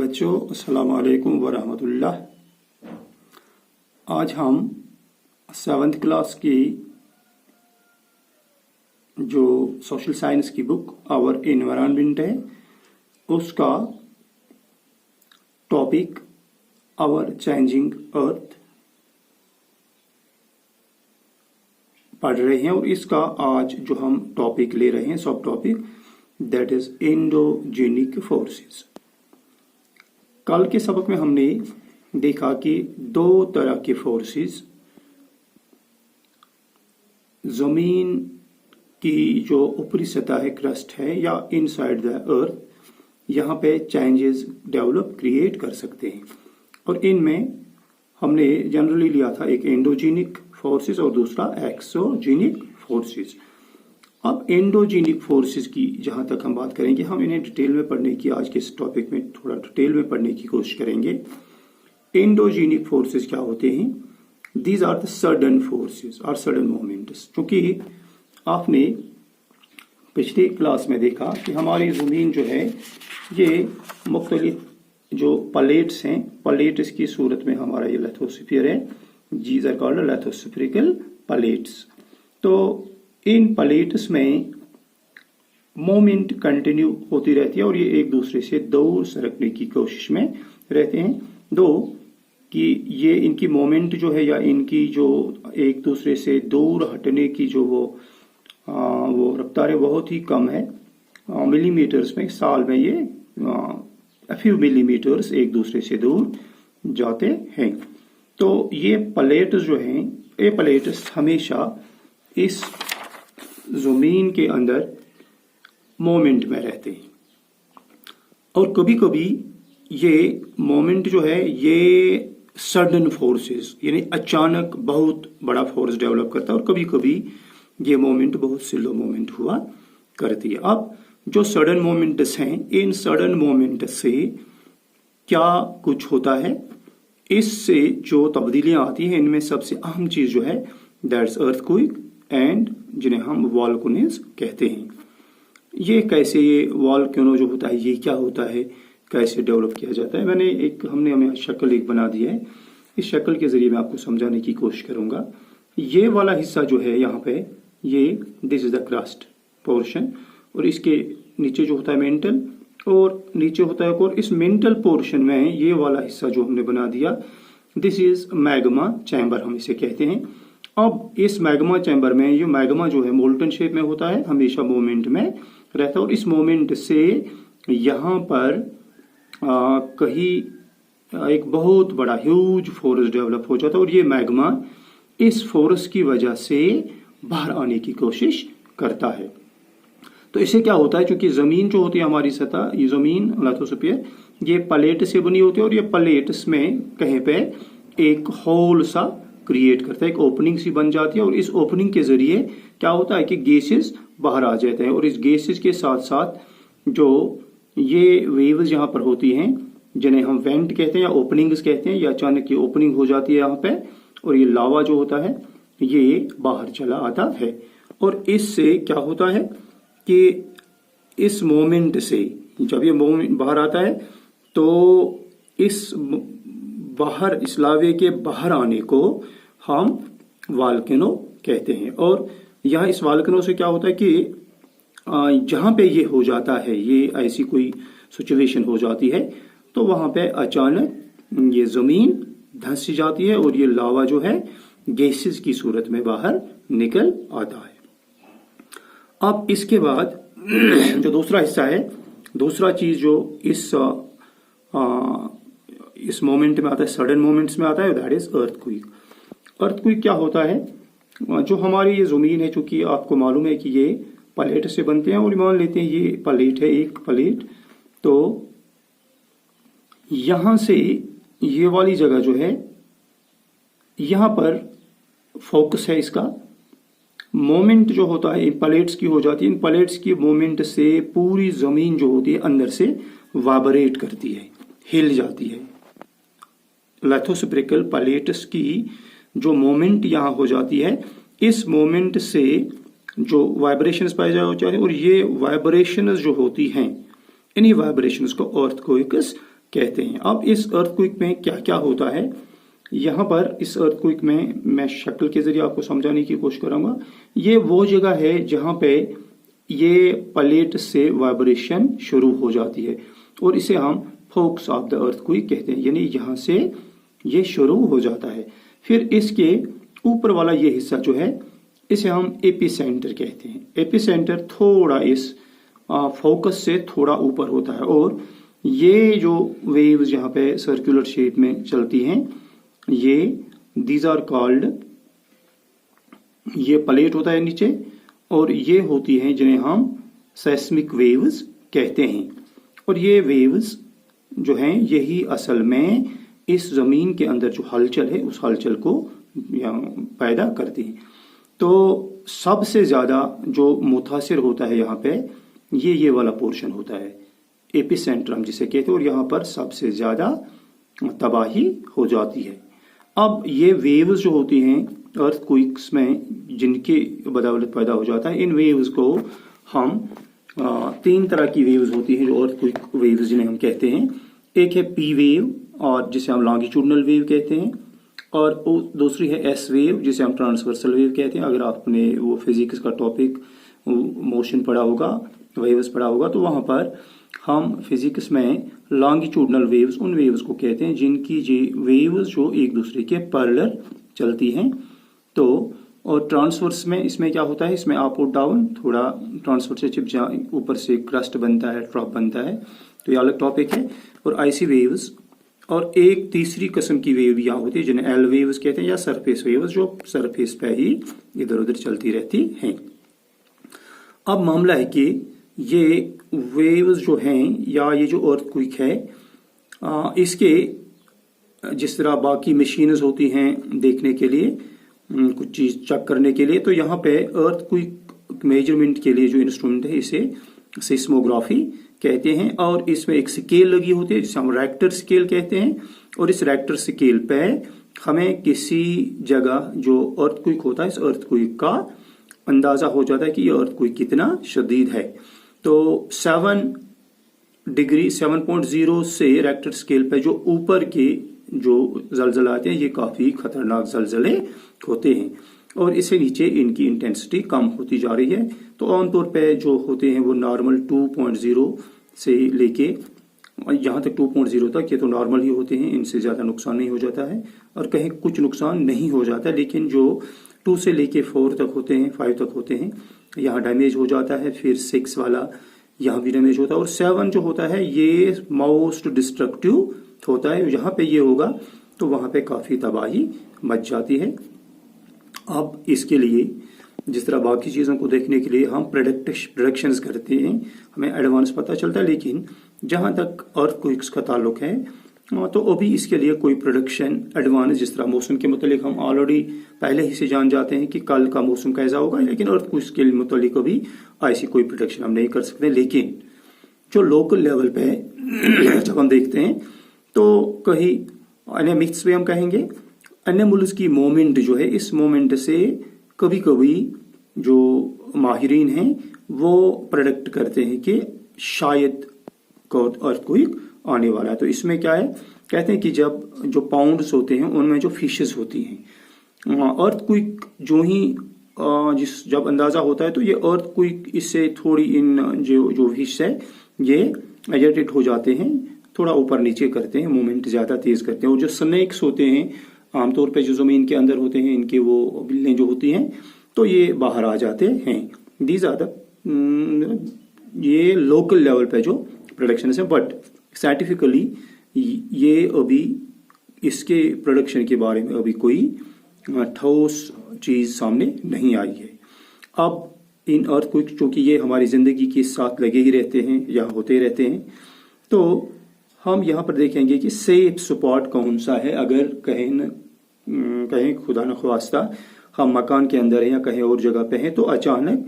बच्चों, अस्सलाम वालेकुम वरहमतुल्लाह। आज हम 7th क्लास की जो सोशल साइंस की बुक आवर एनवायरनमेंट है उसका टॉपिक आवर चेंजिंग अर्थ पढ़ रहे हैं और इसका आज जो हम टॉपिक ले रहे हैं सब topic that is endogenic forces. कल के सबक में हमने देखा कि दो तरह के फोर्सेस जमीन की जो ऊपरी सतह है, क्रस्ट है या इनसाइड द अर्थ, यहाँ पे चेंजेस डेवलप क्रिएट कर सकते हैं। और इनमें हमने जनरली लिया था एक एंडोजेनिक फोर्सेस और दूसरा एक्सोजेनिक फोर्सेस। अब एंडोजेनिक फोर्सेस की जहां तक हम बात करेंगे, हम इन्हें डिटेल में पढ़ने की आज के इस टॉपिक में थोड़ा डिटेल में पढ़ने की कोशिश करेंगे। एंडोजेनिक फोर्सेस क्या होते हैं? These are the sudden forces और सडन मोमेंट्स। क्योंकि आपने पिछली क्लास में देखा कि हमारी जमीन जो है ये मुख्तलिफ जो प्लेट्स हैं, प्लेट्स की सूरत में हमारा ये लिथोस्फीयर है, जीज आर कॉल्ड लिथोस्फेरिकल प्लेट्स। तो इन प्लेट्स में मोमेंट कंटिन्यू होती रहती है और ये एक दूसरे से दूर सरकने की कोशिश में रहते हैं। दो कि ये इनकी मोमेंट जो है या इनकी जो एक दूसरे से दूर हटने की जो वो रफ्तार है बहुत ही कम है, मिलीमीटर्स में, साल में ये फ्यू मिलीमीटर्स एक दूसरे से दूर जाते हैं। तो ये प्लेट्स जो हैं, ये प्लेट्स हमेशा इस जमीन के अंदर मोमेंट में रहते हैं और कभी कभी ये मोमेंट जो है ये सडन फोर्सेस यानी अचानक बहुत बड़ा फोर्स डेवलप करता है और कभी कभी ये मोमेंट बहुत स्लो मोमेंट हुआ करती है। अब जो सडन मोमेंट्स हैं, इन सडन मोमेंट से क्या कुछ होता है, इससे जो तब्दीलियां आती हैं इनमें सबसे अहम चीज जो है दैट्स अर्थक्वेक एंड जिन्हें हम वॉल्केनोज कहते हैं। ये कैसे, ये वॉल्केनो जो होता है ये क्या होता है, कैसे डेवलप किया जाता है, हमने हमें शक्ल एक बना दी है। इस शक्ल के जरिए मैं आपको समझाने की कोशिश करूंगा। ये वाला हिस्सा जो है यहाँ पे, ये this is the crust portion और इसके नीचे जो होता है मेंटल और नीचे होता है और इस मेंटल पोर्शन में ये वाला हिस्सा जो हमने बना दिया, दिस इज मैग्मा चैम्बर हम इसे कहते हैं। अब इस मैग्मा चैम्बर में ये मैग्मा जो है मोल्टन शेप में होता है, हमेशा मोमेंट में रहता है और इस मोमेंट से यहाँ पर कहीं एक बहुत बड़ा ह्यूज फोर्स डेवलप हो जाता है और ये मैग्मा इस फोर्स की वजह से बाहर आने की कोशिश करता है। तो इससे क्या होता है, क्योंकि जमीन जो होती है हमारी सतह, ये जमीन लिथोस्फीयर ये प्लेट से बनी होती है और ये प्लेट्स में कहीं पे एक होल सा क्रिएट करता है, एक ओपनिंग सी बन जाती है और इस ओपनिंग के जरिए क्या होता है कि गैसेस बाहर आ जाते हैं और इस गैसेस के साथ साथ जो ये वेव्स यहाँ पर होती हैं जिन्हें हम वेंट कहते हैं या ओपनिंग्स कहते हैं, या अचानक ये ओपनिंग हो जाती है यहाँ पे और ये लावा जो होता है ये बाहर चला आता है। और इससे क्या होता है कि इस मोमेंट से जब ये मोमेंट बाहर आता है तो इस लावे के बाहर आने को हम वॉल्केनो कहते हैं। और यहाँ इस वॉल्केनो से क्या होता है कि जहां पे ये हो जाता है, ये ऐसी कोई सिचुएशन हो जाती है तो वहां पे अचानक ये जमीन धंस जाती है और ये लावा जो है गैसेस की सूरत में बाहर निकल आता है। अब इसके बाद जो दूसरा हिस्सा है, दूसरा चीज जो इस मोमेंट में आता है, सडन मोमेंट्स में आता है, दैट इज अर्थक्वेक। अर्थक्वेक क्या होता है, जो हमारी ये जमीन है, चूंकि आपको मालूम है कि ये प्लेट से बनते हैं और मान लेते हैं ये प्लेट है, एक प्लेट, तो यहां से ये वाली जगह जो है यहां पर फोकस है इसका, मोमेंट जो होता है इन प्लेट्स की हो जाती है, इन प्लेट्स की मोमेंट से पूरी जमीन जो होती है अंदर से वाइब्रेट करती है, हिल जाती है। लिथोस्फेरिकल प्लेट्स की जो मोमेंट यहां हो जाती है, इस मोमेंट से जो वाइब्रेशंस पाए जाते हैं और ये वाइब्रेशंस जो होती हैं इन्हीं वाइब्रेशंस को अर्थक्वेक्स कहते हैं। अब इस अर्थक्वेक में क्या क्या होता है, यहाँ पर इस अर्थक्वेक में मैं शक्ल के जरिए आपको समझाने की कोशिश करूंगा। ये वो जगह है जहां पे ये प्लेट से वाइब्रेशन शुरू हो जाती है और इसे हम फोकस ऑफ द अर्थक्वेक कहते हैं, यानी यहां से ये शुरू हो जाता है। फिर इसके ऊपर वाला ये हिस्सा जो है इसे हम एपिसेंटर कहते हैं। एपिसेंटर थोड़ा इस फोकस से थोड़ा ऊपर होता है और ये जो वेव्स यहाँ पे सर्कुलर शेप में चलती हैं, ये दीज आर कॉल्ड, ये प्लेट होता है नीचे और ये होती हैं जिन्हें हम सेस्मिक वेव्स कहते हैं। और ये वेव्स जो हैं यही असल में इस जमीन के अंदर जो हलचल है उस हलचल को पैदा करती हैं। तो सबसे ज्यादा जो मुतासिर होता है यहाँ पे ये वाला पोर्शन होता है, एपिसेंटर हम जिसे कहते हैं, और यहाँ पर सबसे ज्यादा तबाही हो जाती है। अब ये वेव्स जो होती हैं अर्थक्वेक्स में जिनके बदौलत पैदा हो जाता है, इन वेव्स को हम तीन तरह की वेव्स होती हैं जो अर्थक्वेक वेव्स जिन्हें हम कहते हैं। एक है पी वेव और जिसे हम लॉन्गिट्यूडनल वेव कहते हैं, और दूसरी है एस वेव जिसे हम ट्रांसवर्सल वेव कहते हैं। अगर आपने वो फिजिक्स का टॉपिक मोशन पढ़ा होगा, वेव्स पढ़ा होगा, तो वहां पर हम फिजिक्स में लॉन्गिट्यूडनल वेव्स उन वेव्स को कहते हैं जिनकी वेव्स जो एक दूसरे के पैरेलल चलती हैं। तो और ट्रांसवर्स में इसमें क्या होता है, इसमें अप और डाउन थोड़ा ट्रांसवर्स से चिप ऊपर से क्रस्ट बनता है, ड्रॉप बनता है, तो ये अलग टॉपिक है। और आईसी वेव्स और एक तीसरी किस्म की वेव यहाँ होती है जिन्हें एल वेव्स कहते हैं या सरफेस वेव्स, जो सरफेस पे ही इधर उधर चलती रहती हैं। अब मामला है कि ये वेव्स जो हैं या ये जो अर्थक्वेक है इसके जिस तरह बाकी मशीन्स होती हैं देखने के लिए, कुछ चीज चेक करने के लिए, तो यहाँ पे अर्थक्वेक मेजरमेंट के लिए जो इंस्ट्रूमेंट है इसे सिस्मोग्राफी कहते हैं। और इसमें एक स्केल लगी होती है जिसे हम रेक्टर स्केल कहते हैं, और इस रेक्टर स्केल पे हमें किसी जगह जो अर्थक्वेक होता है इस अर्थक्वेक का अंदाजा हो जाता है कि ये अर्थक्वेक कितना शदीद है। तो 7.0 से रेक्टर स्केल पे जो ऊपर के जो जलजले आते हैं ये काफी खतरनाक जलजले होते हैं और इससे नीचे इनकी इंटेंसिटी कम होती जा रही है। तो आमतौर पे जो होते हैं वो नॉर्मल 2.0 से लेके यहाँ तक 2.0 तक ये तो नॉर्मल ही होते हैं, इनसे ज्यादा नुकसान नहीं हो जाता है और कहीं कुछ नुकसान नहीं हो जाता। लेकिन जो 2 से लेके 4 तक होते हैं, 5 तक होते हैं, यहाँ डैमेज हो जाता है। फिर 6 वाला यहाँ भी डैमेज होता है और 7 जो होता है ये मोस्ट डिस्ट्रक्टिव होता है। यहाँ पे ये होगा तो वहां पे काफी तबाही मच जाती है। अब इसके लिए जिस तरह बाकी चीजों को देखने के लिए हम प्रेडिक्शंस करते हैं, हमें एडवांस पता चलता है, लेकिन जहां तक अर्थक्वेक्स का ताल्लुक है तो अभी इसके लिए कोई प्रोडिक्शन एडवांस, जिस तरह मौसम के मुतालिक हम ऑलरेडी पहले ही से जान जाते हैं कि कल का मौसम कैसा होगा, लेकिन अर्थक्वेक्स के मुतालिक अभी ऐसी कोई प्रोडिक्शन हम नहीं कर सकते। लेकिन जो लोकल लेवल पे जब हम देखते हैं तो कहीं अन्य मिथ्स पे हम कहेंगे अन्य मुल्क की मोमेंट जो है, इस मोमेंट से कभी कभी जो माहिरीन हैं वो प्रेडिक्ट करते हैं कि शायद अर्थक्वेक आने वाला है। तो इसमें क्या है, कहते हैं कि जब जो पाउंड्स होते हैं उनमें जो फिशेस होती हैं, अर्थक्वेक जो ही जब अंदाजा होता है तो ये अर्थक्वेक इससे थोड़ी इन जो फिश है ये एजिटेट हो जाते हैं, थोड़ा ऊपर नीचे करते हैं, मूवमेंट ज्यादा तेज करते हैं। और जो स्नेक्स होते हैं आमतौर पे जो जमीन के अंदर होते हैं, इनके वो बिल्लें जो होती हैं तो ये बाहर आ जाते हैं। दीज आर द ये लोकल लेवल पे जो प्रोडक्शन है, बट साइंटिफिकली ये अभी इसके प्रोडक्शन के बारे में अभी कोई ठोस चीज सामने नहीं आई है। अब इन अर्थक्वेक चूंकि ये हमारी जिंदगी के साथ लगे ही रहते हैं या होते रहते हैं, तो हम यहाँ पर देखेंगे कि सेफ स्पॉट कौन सा है। अगर कहीं खुदा न ख्वास्ता हम मकान के अंदर हैं या कहीं और जगह पे हैं तो अचानक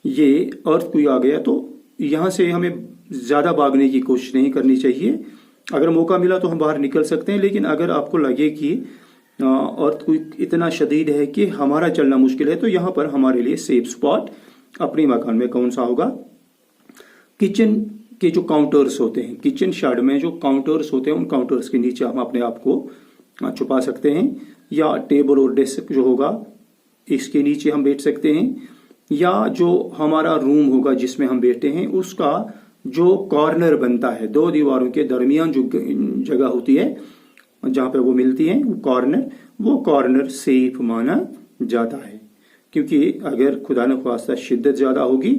ये अर्थक्वेक आ गया, तो यहाँ से हमें ज्यादा भागने की कोशिश नहीं करनी चाहिए। अगर मौका मिला तो हम बाहर निकल सकते हैं, लेकिन अगर आपको लगे कि अर्थक्वेक इतना शदीद है कि हमारा चलना मुश्किल है, तो यहाँ पर हमारे लिए सेफ स्पॉट अपने मकान में कौन सा होगा। किचन के जो काउंटर्स होते हैं, किचन शेड में जो काउंटर्स होते हैं, उन काउंटर्स के नीचे हम अपने आप को छुपा सकते हैं, या टेबल और डेस्क जो होगा इसके नीचे हम बैठ सकते हैं, या जो हमारा रूम होगा जिसमें हम बैठते हैं उसका जो कॉर्नर बनता है, दो दीवारों के दरमियान जो जगह होती है जहां पे वो मिलती है, वो कॉर्नर सेफ माना जाता है। क्योंकि अगर खुदा न ख्वास्ता शिद्दत ज्यादा होगी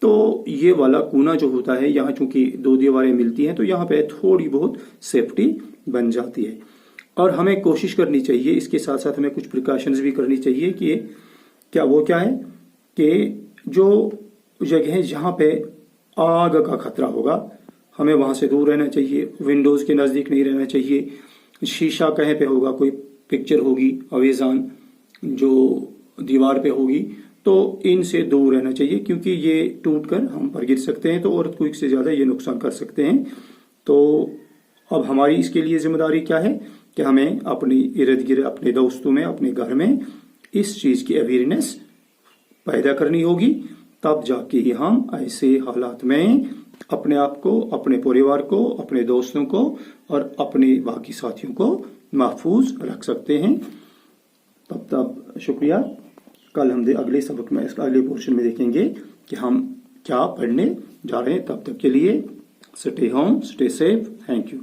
तो ये वाला कोना जो होता है, यहाँ चूंकि दो दीवारें मिलती हैं तो यहाँ पे थोड़ी बहुत सेफ्टी बन जाती है। और हमें कोशिश करनी चाहिए, इसके साथ साथ हमें कुछ प्रिकॉशंस भी करनी चाहिए कि क्या है कि जो जगह है जहां पे आग का खतरा होगा हमें वहां से दूर रहना चाहिए, विंडोज के नजदीक नहीं रहना चाहिए, शीशा कहीं पे होगा, कोई पिक्चर होगी अवेजान जो दीवार पे होगी, तो इनसे दूर रहना चाहिए, क्योंकि ये टूटकर हम पर गिर सकते हैं, तो अर्थक्वेक से ज्यादा ये नुकसान कर सकते हैं। तो अब हमारी इसके लिए जिम्मेदारी क्या है कि हमें अपने इर्द गिर्द, अपने दोस्तों में, अपने घर में इस चीज की अवेयरनेस पैदा करनी होगी, तब जाके ही हम ऐसे हालात में अपने आप को, अपने परिवार को, अपने दोस्तों को और अपने बाकी साथियों को महफूज रख सकते हैं। तब शुक्रिया। कल हम अगले सबक में, अगले पोर्शन में देखेंगे कि हम क्या पढ़ने जा रहे हैं। तब तक के लिए stay home, stay safe, thank you.